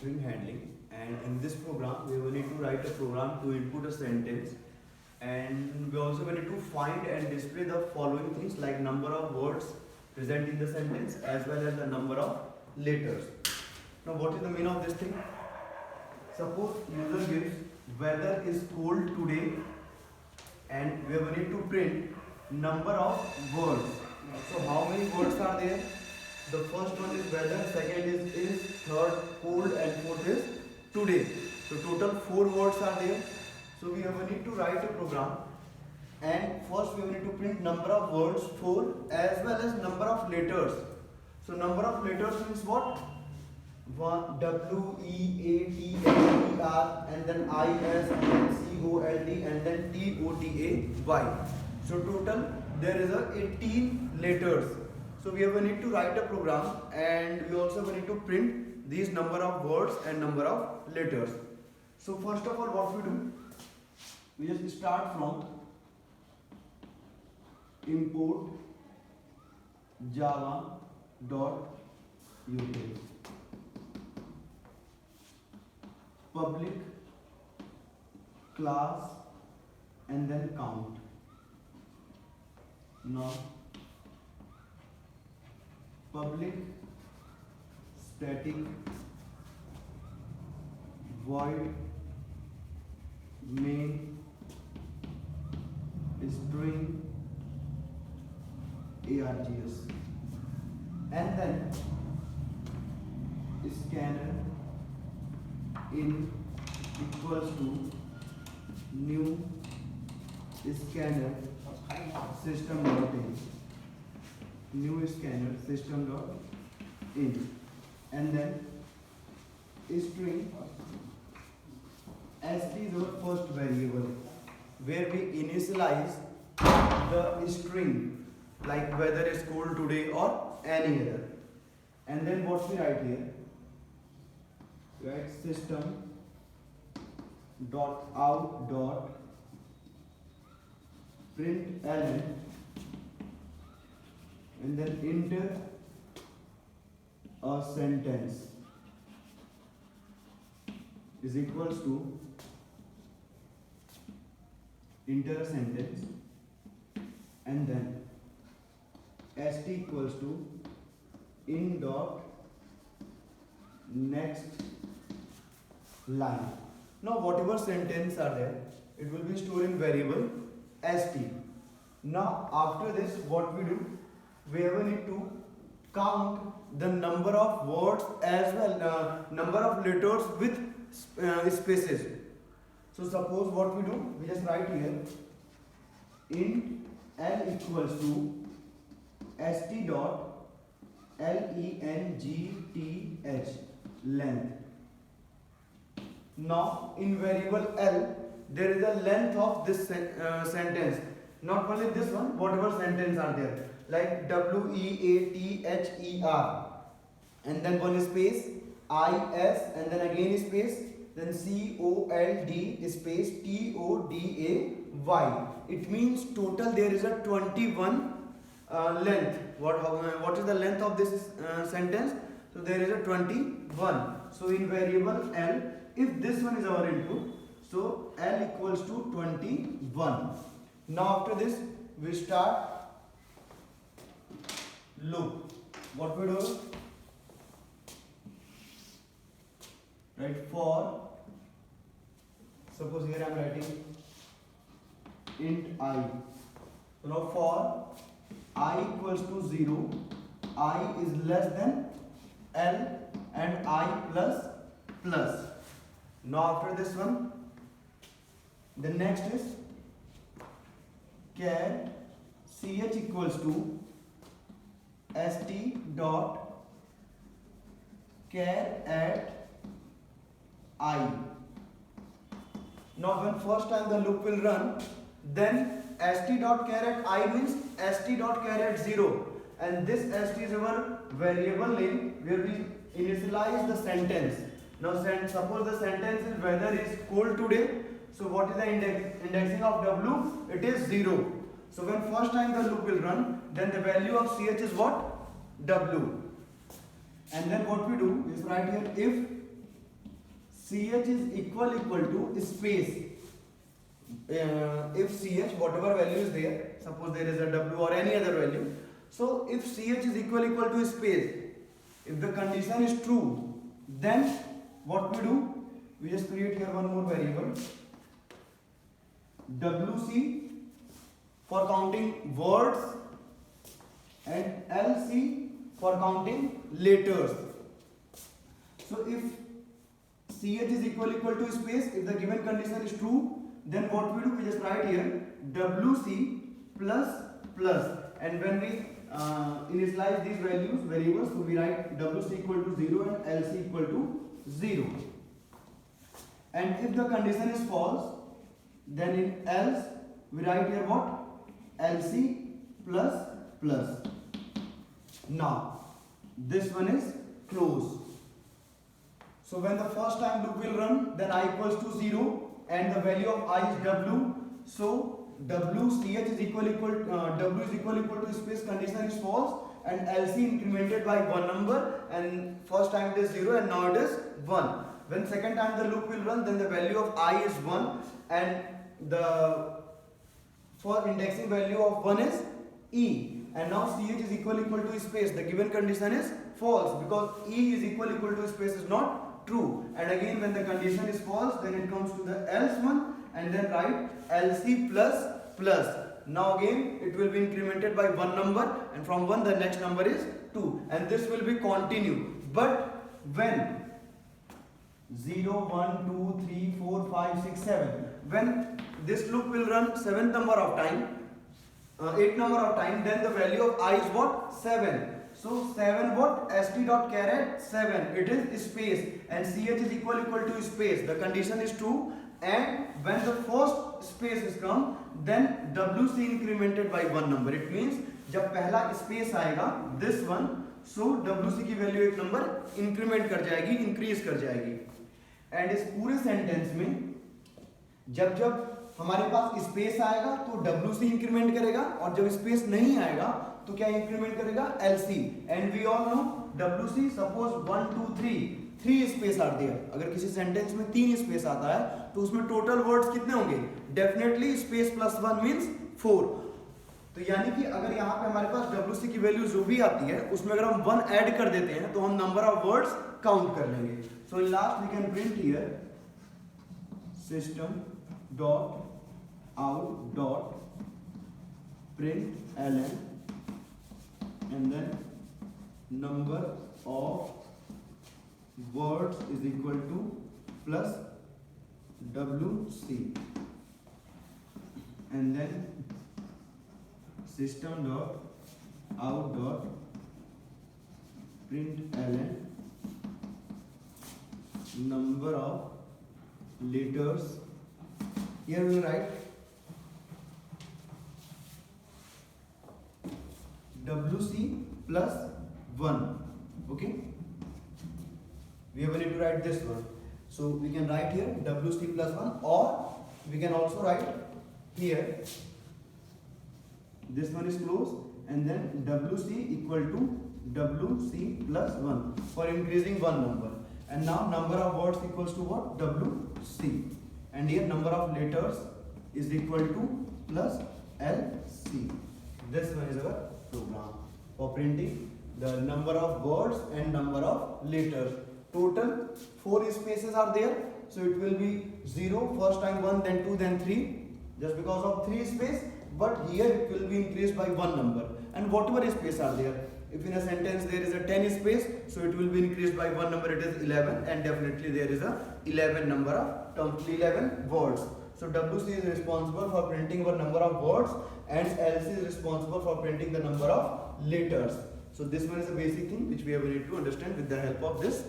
string handling, and in this program we will need to write a program to input a sentence, and we also will need to find and display the following things like number of words present in the sentence as well as the number of letters. Now what is the meaning of this thing? Suppose user gives weather is cold today, and we will need to print number of words. So how many words are there? The first one is weather, second is, third cold, and fourth is today. So total 4 words are there. So we will need to write a program, and first we will need to print number of words 4 as well as number of letters. So number of letters means what? One W E A T L E R, and then I S, and then C O L D, and then T O T A Y. So total there is a 18 letters. So we will need to write a program, and we also will need to print these number of words and number of letters. So first of all, what we do, we just start from import java.util public class and then count. Now public static void main string args, and then scanner in equals to new scanner system.in, new scanner system.in, and then string st is our first variable where we initialize the string like whether it's cold today or any other. And then what we write here, write system dot out dot println, and then enter a sentence is equals to enter a sentence, and then st equals to in dot next line. Now whatever sentence are there, it will be stored in variable st. Now after this, what we do, we will need to count the number of words as well number of letters with spaces. So suppose what we do, we just write here int l equals to st dot length, length. Now in variable L there is a length of this sentence, not only this one, whatever sentence are there like WEATHER, and then one space IS, and then again space, then COLD space TODAY. It means total there is a 21 length. What is the length of this sentence? So there is a 21. So in variable L, if this one is our input, so L equals to 21. Now after this, we start loop. What we do? Right, for, suppose here I am writing int I. So now for I equals to 0, I is less than L, and I plus plus. Now after this one, the next is char ch equals to st dot char at I. Now when first time the loop will run, then st dot char at I means st dot char at 0, and this st is our variable name where we initialize the sentence. Now suppose the sentence is weather is cold today, so what is the indexing of w? It is 0. So when first time the loop will run, then the value of ch is what? W. And then what we do is write here if ch is equal to space. If ch, whatever value is there, suppose there is a w or any other value, so if ch is equal to space, if the condition is true, then what we do, we just create here one more variable, wc for counting words and lc for counting letters. So if ch is equal to space, if the given condition is true, then what we do, we just write here wc plus, and when we initialize these variables, so we write wc equal to 0 and lc equal to 0. And if the condition is false, then in else we write here what, lc plus. Now this one is closed. So when the first time loop will run, then I equals to 0 and the value of I is w. So wch is equal w is equal to space, condition is false, and lc incremented by one number, and first time it is 0 and now it is 1. When second time the loop will run, then the value of I is 1 and the for indexing value of 1 is e, and now ch is equal to space, the given condition is false because e is equal to space is not true, and again when the condition is false, then it comes to the else one and then write lc plus. Now again it will be incremented by one number, and from 1 the next number is 2, and this will be continue. But when 0 1 2 3 4 5 6 7, when this loop will run 7th number of time, 8th number of time, then the value of I is what, 7. So 7 what, st dot caret 7, it is space, and ch is equal to space, the condition is true, and when the first space is come, then wc incremented by one number. It means जब पहला space आएगा this one, so wc की value एक number increment कर जाएगी, increase कर जाएगी. And इस पूरे sentence में जब हमारे पास स्पेस आएगा तो wc इंक्रीमेंट करेगा, और जब स्पेस नहीं आएगा तो क्या इंक्रीमेंट करेगा, lc. And we all know wc, suppose 1 2 3 space are there. अगर किसी सेंटेंस में 3 स्पेस आता है तो उसमें टोटल वर्ड्स कितने होंगे, डेफिनेटली स्पेस प्लस 1 मींस 4. तो यानी कि अगर यहाँ पे हमारे पास wc की वैल्यू जो भी आती है उसमें अगर हम 1 ऐड कर देते हैं तो हम नंबर ऑफ वर्ड्स काउंट कर लेंगे. So in last we can print here system dot out dot print ln and then number of words is equal to plus wc, and then system dot out dot print ln number of letters. Here we will write wc plus 1. Okay, we have need to write this one, so we can write here wc plus 1, or we can also write here this one is closed, and then wc equal to wc plus 1 for increasing one number. And now number of words equals to what, wc, and here number of letters is equal to plus lc. This one is our program for printing the number of words and number of letters. Total 4 spaces are there, so it will be 0, first time 1, then 2, then 3, just because of 3 space, but here it will be increased by one number. And whatever space are there, if in a sentence there is a 10 space, so it will be increased by one number, it is 11, and definitely there is a 11 number of terms, 11 words. So wc is responsible for printing our number of words, and lc is responsible for printing the number of letters. So this one is a basic thing which we have need to understand with the help of this